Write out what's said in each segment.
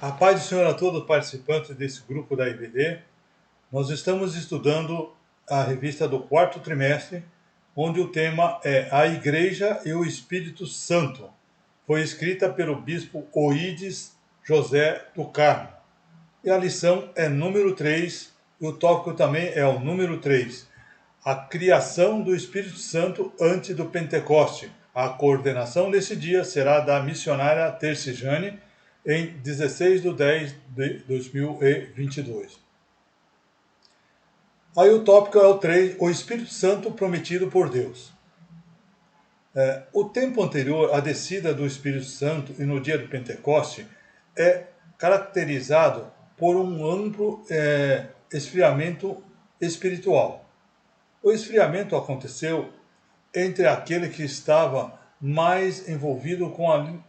A paz do Senhor a todos os participantes desse grupo da IBD. Nós estamos estudando a revista do quarto trimestre, onde o tema é A Igreja e o Espírito Santo. Foi escrita pelo bispo Oídes José do Carmo. E a lição é número 3, e o tópico também é o número 3. A criação do Espírito Santo antes do Pentecoste. A coordenação desse dia será da missionária Terci Jane, em 16/10/2022. Aí o tópico é o 3, o Espírito Santo prometido por Deus. O tempo anterior à descida do Espírito Santo e no dia do Pentecoste é caracterizado por um amplo esfriamento espiritual. O esfriamento aconteceu entre aquele que estava mais envolvido com a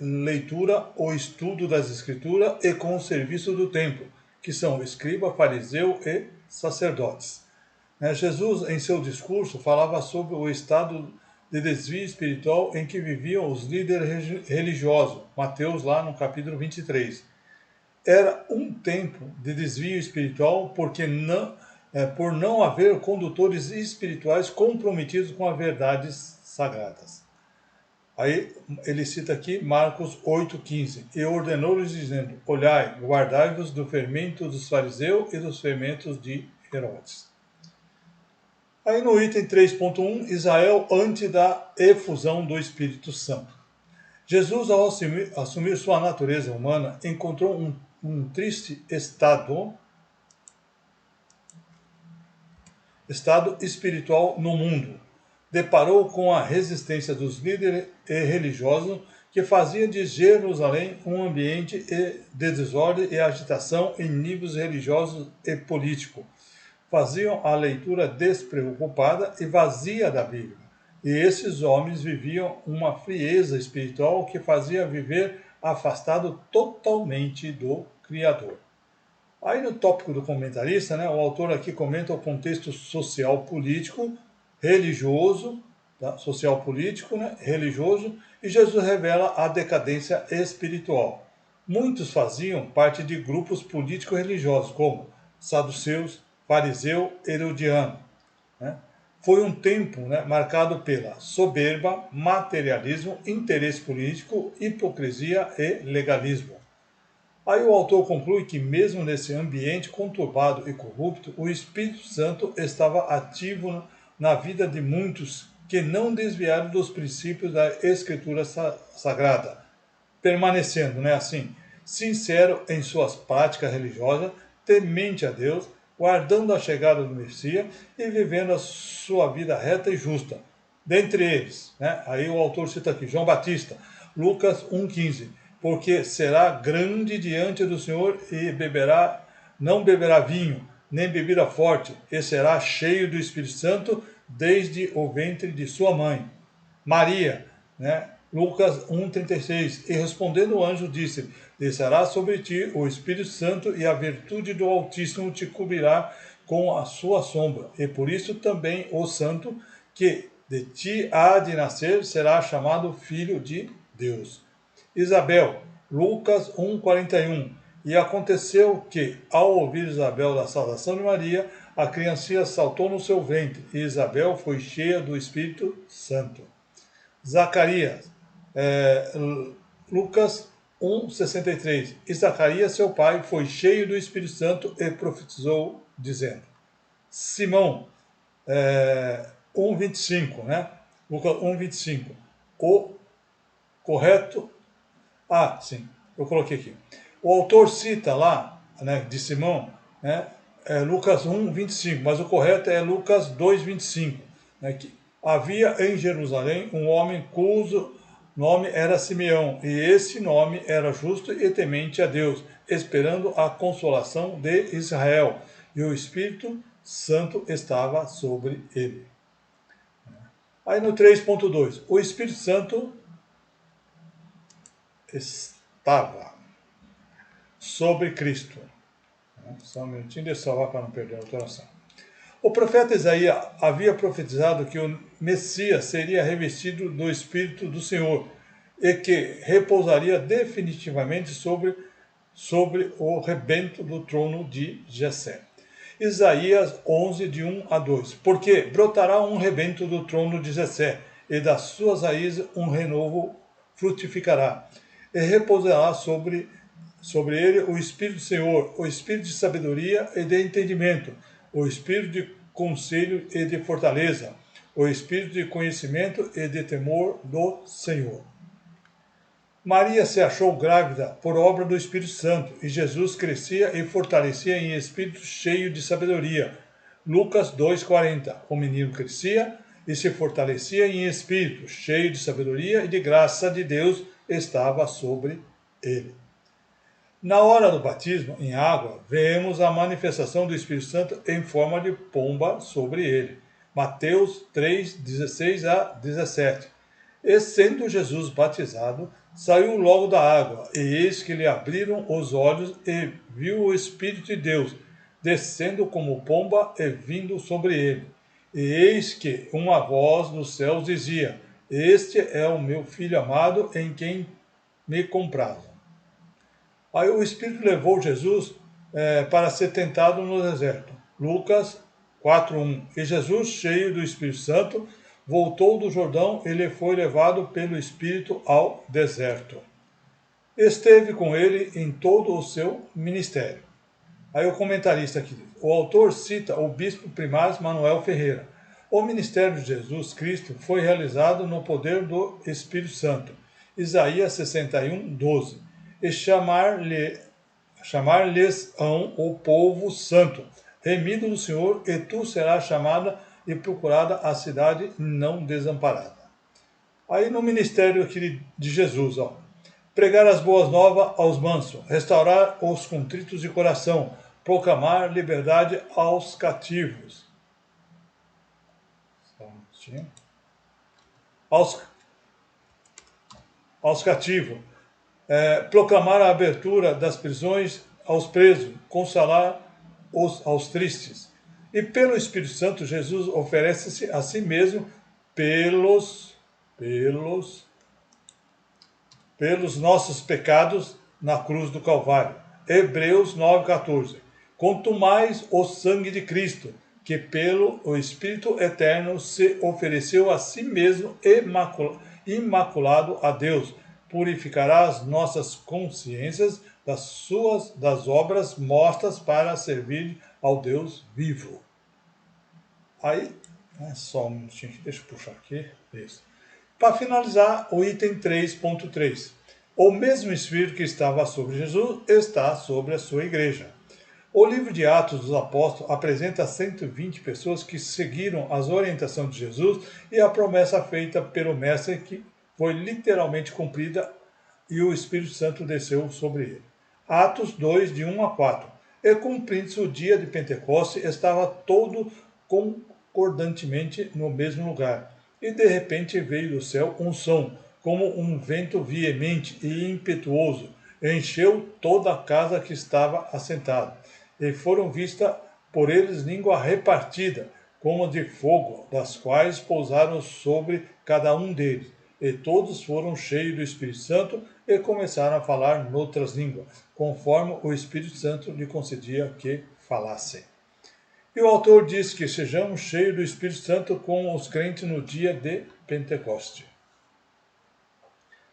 leitura ou estudo das Escrituras e com o serviço do templo, que são escriba, fariseu e sacerdotes. Jesus, em seu discurso, falava sobre o estado de desvio espiritual em que viviam os líderes religiosos, Mateus lá no capítulo 23. Era um tempo de desvio espiritual por não haver condutores espirituais comprometidos com as verdades sagradas. Aí ele cita aqui Marcos 8,15. E ordenou-lhes dizendo: olhai, guardai-vos do fermento dos fariseus e dos fermentos de Herodes. Aí no item 3.1, Israel antes da efusão do Espírito Santo. Jesus, ao assumir sua natureza humana, encontrou um triste estado espiritual no mundo. Deparou com a resistência dos líderes religiosos que fazia de Jerusalém um ambiente de desordem e agitação em níveis religiosos e políticos. Faziam a leitura despreocupada e vazia da Bíblia. E esses homens viviam uma frieza espiritual que fazia viver afastado totalmente do Criador. Aí no tópico do comentarista, o autor aqui comenta o contexto social político, religioso, social político, religioso, e Jesus revela a decadência espiritual. Muitos faziam parte de grupos político-religiosos, como saduceus, fariseu, herodiano. Foi um tempo marcado pela soberba, materialismo, interesse político, hipocrisia e legalismo. Aí o autor conclui que mesmo nesse ambiente conturbado e corrupto, o Espírito Santo estava ativo na vida de muitos que não desviaram dos princípios da Escritura Sagrada, permanecendo, sincero em suas práticas religiosas, temente a Deus, guardando a chegada do Messias e vivendo a sua vida reta e justa. Dentre eles, aí o autor cita aqui, João Batista, Lucas 1,15, porque será grande diante do Senhor e não beberá vinho, nem bebida forte, e será cheio do Espírito Santo desde o ventre de sua mãe. Maria, Lucas 1,36, e respondendo o anjo disse: descerá sobre ti o Espírito Santo e a virtude do Altíssimo te cobrirá com a sua sombra, e por isso também o santo que de ti há de nascer será chamado Filho de Deus. Isabel, Lucas 1,41. E aconteceu que, ao ouvir Isabel da saudação de Maria, a criancinha saltou no seu ventre, e Isabel foi cheia do Espírito Santo. Zacarias, Lucas 1,63. E Zacarias, seu pai, foi cheio do Espírito Santo e profetizou, dizendo. Simão, 1,25, Lucas 1,25. O correto... sim, eu coloquei aqui. O autor cita lá, de Simão, Lucas 1,25, mas o correto é Lucas 2,25, que havia em Jerusalém um homem cujo nome era Simeão, e esse nome era justo e temente a Deus, esperando a consolação de Israel, e o Espírito Santo estava sobre ele. Aí no 3.2, o Espírito Santo estava sobre Cristo. Só um minutinho, deixa eu salvar para não perder a alteração. O profeta Isaías havia profetizado que o Messias seria revestido do Espírito do Senhor e que repousaria definitivamente sobre sobre o rebento do trono de Jessé. Isaías 11, de 1 a 2. Porque brotará um rebento do trono de Jessé, e das suas raízes um renovo frutificará, e repousará sobre ele o Espírito do Senhor, o Espírito de sabedoria e de entendimento, o Espírito de conselho e de fortaleza, o Espírito de conhecimento e de temor do Senhor. Maria se achou grávida por obra do Espírito Santo, e Jesus crescia e fortalecia em espírito cheio de sabedoria. Lucas 2,40. O menino crescia e se fortalecia em espírito, cheio de sabedoria, e de graça de Deus estava sobre ele. Na hora do batismo em água, vemos a manifestação do Espírito Santo em forma de pomba sobre ele. Mateus 3, 16 a 17. E sendo Jesus batizado, saiu logo da água, e eis que lhe abriram os olhos, e viu o Espírito de Deus, descendo como pomba e vindo sobre ele. E eis que uma voz dos céus dizia: Este é o meu Filho amado, em quem me comprazo. Aí o Espírito levou Jesus para ser tentado no deserto. Lucas 4:1. E Jesus, cheio do Espírito Santo, voltou do Jordão e lhe foi levado pelo Espírito ao deserto. Esteve com ele em todo o seu ministério. Aí o comentarista aqui diz: o autor cita o bispo primaz Manuel Ferreira. O ministério de Jesus Cristo foi realizado no poder do Espírito Santo. Isaías 61:12. E chamar-lhes-ão o povo santo, remido do Senhor, e tu serás chamada e procurada a cidade não desamparada. Aí no ministério aqui de Jesus, pregar as boas novas aos mansos, restaurar os contritos de coração, proclamar liberdade aos cativos. Aos cativos. Proclamar a abertura das prisões aos presos, consolar aos tristes. E pelo Espírito Santo, Jesus oferece-se a si mesmo pelos nossos pecados na cruz do Calvário. Hebreus 9,14. Quanto mais o sangue de Cristo, que pelo o Espírito Eterno se ofereceu a si mesmo imaculado a Deus, purificará as nossas consciências das obras mortas para servir ao Deus vivo. Aí, só um minutinho, deixa eu puxar aqui. Isso. Para finalizar, o item 3.3. O mesmo Espírito que estava sobre Jesus está sobre a sua igreja. O livro de Atos dos Apóstolos apresenta 120 pessoas que seguiram as orientações de Jesus e a promessa feita pelo Mestre, que foi literalmente cumprida, e o Espírito Santo desceu sobre ele. Atos 2, de 1 a 4. E cumprindo-se o dia de Pentecostes, estava todo concordantemente no mesmo lugar. E de repente veio do céu um som, como um vento veemente e impetuoso, encheu toda a casa que estava assentada. E foram vistas por eles língua repartida, como de fogo, das quais pousaram sobre cada um deles. E todos foram cheios do Espírito Santo e começaram a falar noutras línguas, conforme o Espírito Santo lhe concedia que falassem. E o autor diz que sejamos cheios do Espírito Santo com os crentes no dia de Pentecoste.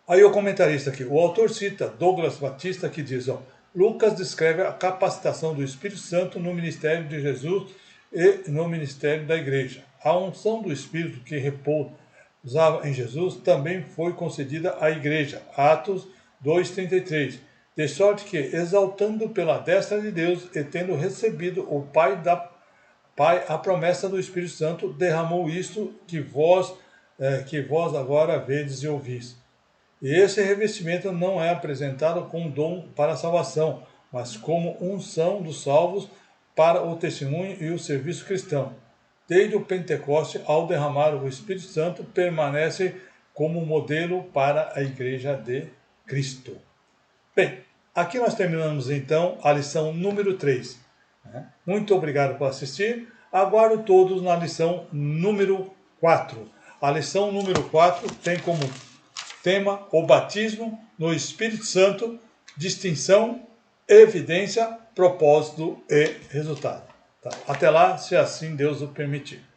Aí o comentarista aqui, o autor cita Douglas Batista, que diz: Lucas descreve a capacitação do Espírito Santo no ministério de Jesus e no ministério da igreja. A unção do Espírito que repousava em Jesus também foi concedida à igreja. Atos 2,33. De sorte que, exaltando pela destra de Deus e tendo recebido o Pai a promessa do Espírito Santo, derramou isto que vós agora vedes e ouvis. E esse revestimento não é apresentado como dom para a salvação, mas como unção dos salvos para o testemunho e o serviço cristão. Desde o Pentecoste, ao derramar o Espírito Santo, permanece como modelo para a Igreja de Cristo. Bem, aqui nós terminamos então a lição número 3. Muito obrigado por assistir. Aguardo todos na lição número 4. A lição número 4 tem como tema o batismo no Espírito Santo, distinção evidência, propósito e resultado. Tá? Até lá, se assim Deus o permitir.